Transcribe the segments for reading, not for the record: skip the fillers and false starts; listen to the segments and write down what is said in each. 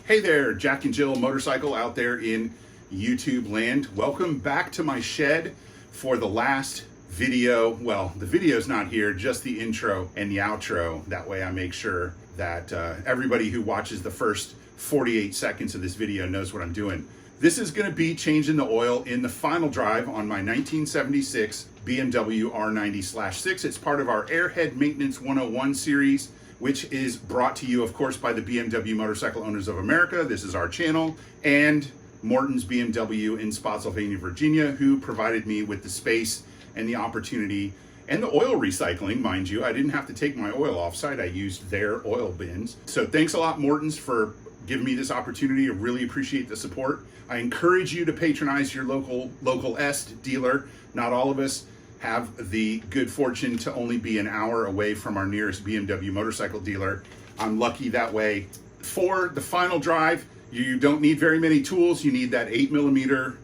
Hey there, Jack and Jill Motorcycle out there in YouTube land. Welcome back to my shed for the last video. Well, the video's not here, just the intro and the outro. That way I make sure that everybody who watches the first 48 seconds of this video knows what I'm doing. This is gonna be changing the oil in the final drive on my 1976 BMW R90/6. It's part of our Airhead Maintenance 101 series, which is brought to you, of course, by the BMW Motorcycle Owners of America. This is our channel, and Morton's BMW in Spotsylvania, Virginia, who provided me with the space and the opportunity and the oil recycling, mind you. I didn't have to take my oil off-site. I used their oil bins. So thanks a lot, Morton's, for giving me this opportunity. I really appreciate the support. I encourage you to patronize your local est dealer. Not all of us have the good fortune to only be an hour away from our nearest BMW motorcycle dealer. I'm lucky that way. For the final drive, you don't need very many tools. You need that 8mm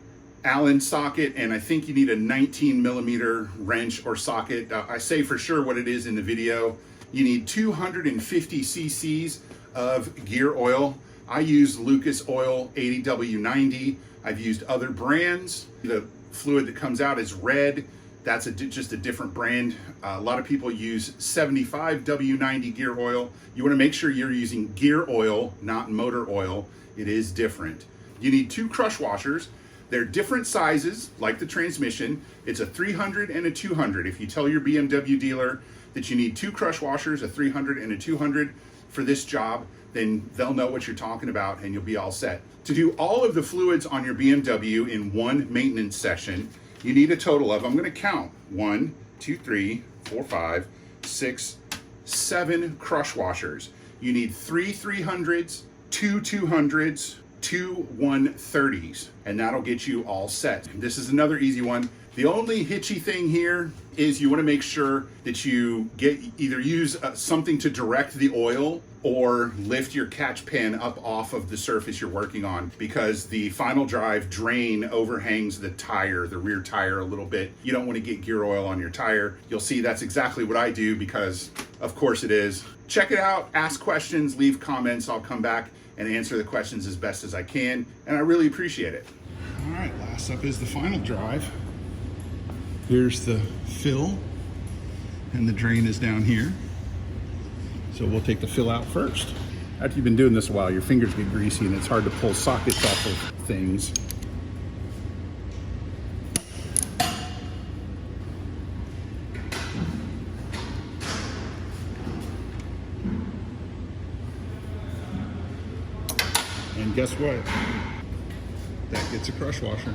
Allen socket, and I think you need a 19mm wrench or socket. I say for sure what it is in the video. You need 250 cc's of gear oil. I use Lucas Oil 80W90. I've used other brands. The fluid that comes out is red. That's just a different brand. A lot of people use 75W90 gear oil. You want to make sure you're using gear oil, not motor oil. It is different. You need 2 crush washers. They're different sizes, like the transmission. It's a 300 and a 200. If you tell your BMW dealer that you need 2 crush washers, a 300 and a 200 for this job, then they'll know what you're talking about and you'll be all set. To do all of the fluids on your BMW in one maintenance session, you need a total of, I'm gonna count, 1, 2, 3, 4, 5, 6, 7 crush washers. You need 3 300s, 2 200s, 2 130s, and that'll get you all set. This is another easy one. The only hitchy thing here is you wanna make sure that you use something to direct the oil or lift your catch pan up off of the surface you're working on, because the final drive drain overhangs the tire, the rear tire a little bit. You don't want to get gear oil on your tire. You'll see that's exactly what I do, because of course it is. Check it out, ask questions, leave comments. I'll come back and answer the questions as best as I can, and I really appreciate it. All right, last up is the final drive. Here's the fill, and the drain is down here. So we'll take the fill out first. After you've been doing this a while, your fingers get greasy and it's hard to pull sockets off of things. And guess what? That gets a crush washer.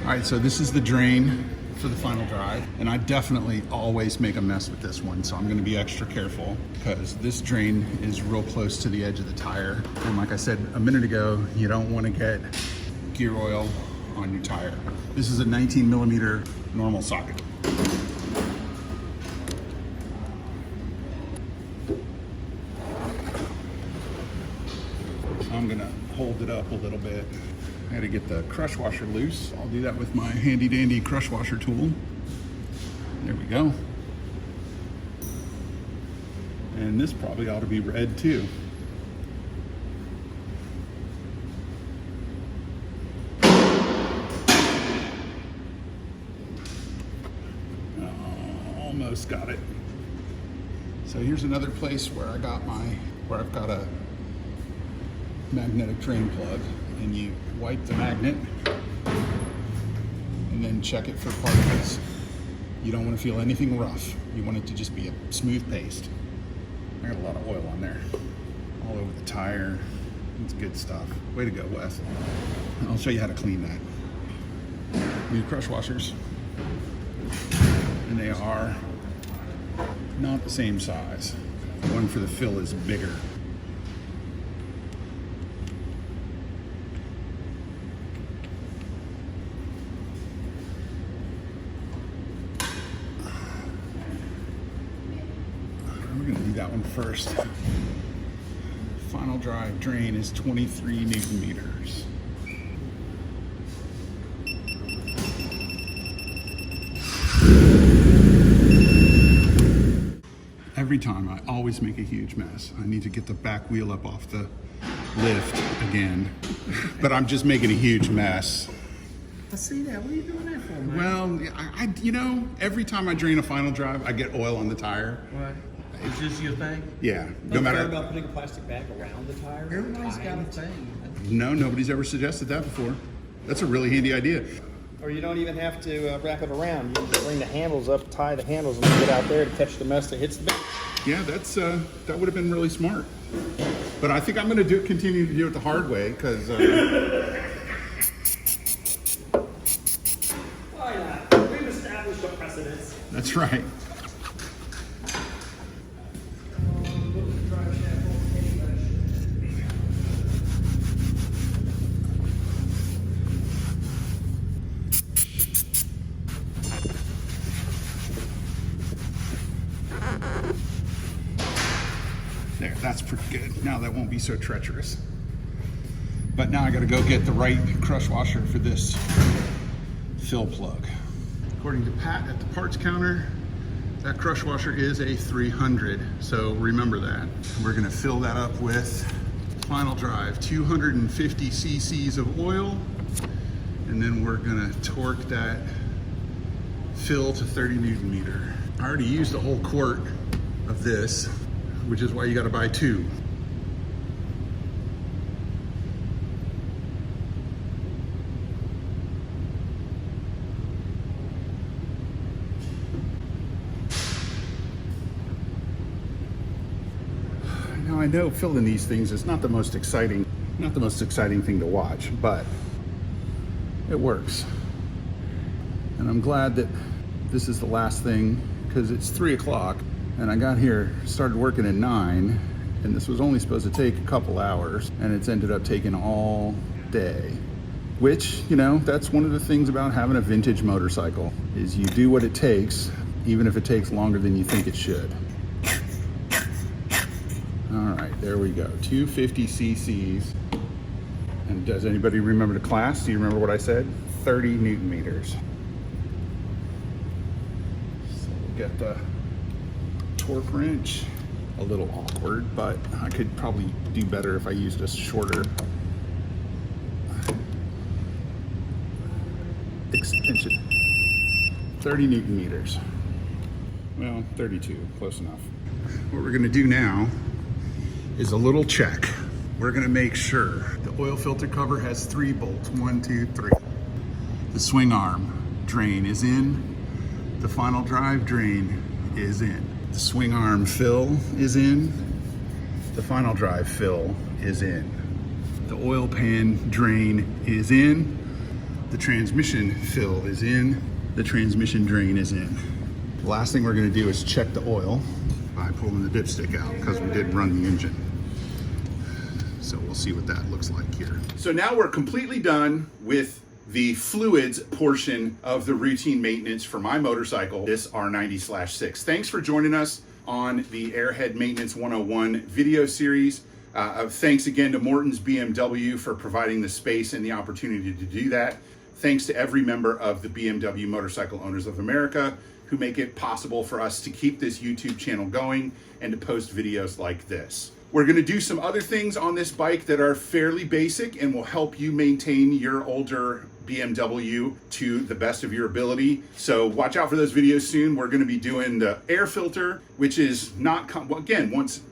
All right, so this is the drain for the final drive, and I definitely always make a mess with this one, so I'm going to be extra careful because this drain is real close to the edge of the tire, and like I said a minute ago, you don't want to get gear oil on your tire. This is a 19mm normal socket. I'm gonna hold it up a little bit. I gotta get the crush washer loose. I'll do that with my handy dandy crush washer tool. There we go. And this probably ought to be red too. Almost got it. So here's another place where I've got a magnetic drain plug, and you wipe the magnet and then check it for particles. You don't want to feel anything rough. You want it to just be a smooth paste. I got a lot of oil on there, all over the tire. It's good stuff. Way to go, Wes. I'll show you how to clean that. New crush washers, and they are not the same size. The one for the fill is bigger. We're going to do that one first. Final drive drain is 23 Newton meters. every time I always make a huge mess. I need to get the back wheel up off the lift again, but I'm just making a huge mess. I see that. What are you doing that for, man? Well, you know, every time I drain a final drive, I get oil on the tire. Right. Is this your thing? Yeah. No matter about putting a plastic bag around the tire. Everybody's got a thing. No, nobody's ever suggested that before. That's a really handy idea. Or you don't even have to wrap it around. You just bring the handles up, tie the handles, and get out there to catch the mess that hits the bench. Yeah, that's that would have been really smart. But I think I'm going to continue to do it the hard way because. Why not? We've established a precedent. That's right. There, that's pretty good. Now that won't be so treacherous. But now I gotta go get the right crush washer for this fill plug. According to Pat at the parts counter, that crush washer is a 300, so remember that. We're gonna fill that up with final drive, 250 cc's of oil, and then we're gonna torque that fill to 30 Newton meter. I already used a whole quart of this, which is why you gotta buy two. Now I know filling these things is not the most exciting thing to watch, but it works. And I'm glad that this is the last thing because it's 3 o'clock and I got here, started working at 9, and this was only supposed to take a couple hours, and it's ended up taking all day. Which, you know, that's one of the things about having a vintage motorcycle, is you do what it takes, even if it takes longer than you think it should. All right, there we go, 250 cc's. And does anybody remember the class? Do you remember what I said? 30 Newton meters. So we'll get the torque wrench. A little awkward, but I could probably do better if I used a shorter extension. 30 Newton meters. Well, 32, close enough. What we're gonna do now is a little check. We're gonna make sure the oil filter cover has 3 bolts, 1, 2, 3. The swing arm drain is in. The final drive drain is in. The swing arm fill is in. The final drive fill is in. The oil pan drain is in. The transmission fill is in. The transmission drain is in. The last thing we're gonna do is check the oil by pulling the dipstick out because we did run the engine. So we'll see what that looks like here. So now we're completely done with the fluids portion of the routine maintenance for my motorcycle, this R90/6. Thanks for joining us on the Airhead Maintenance 101 video series. Thanks again to Morton's BMW for providing the space and the opportunity to do that. Thanks to every member of the BMW Motorcycle Owners of America who make it possible for us to keep this YouTube channel going and to post videos like this. We're gonna do some other things on this bike that are fairly basic and will help you maintain your older BMW to the best of your ability. So watch out for those videos soon. We're gonna be doing the air filter, which is not,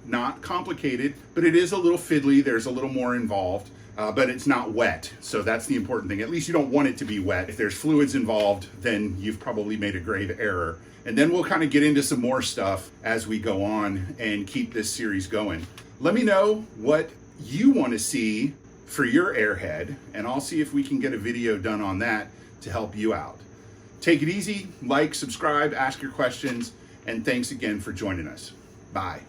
not complicated, but it is a little fiddly. There's a little more involved, but it's not wet. So that's the important thing. At least you don't want it to be wet. If there's fluids involved, then you've probably made a grave error. And then we'll kind of get into some more stuff as we go on and keep this series going. Let me know what you want to see for your Airhead, and I'll see if we can get a video done on that to help you out. Take it easy, like, subscribe, ask your questions, and thanks again for joining us. Bye.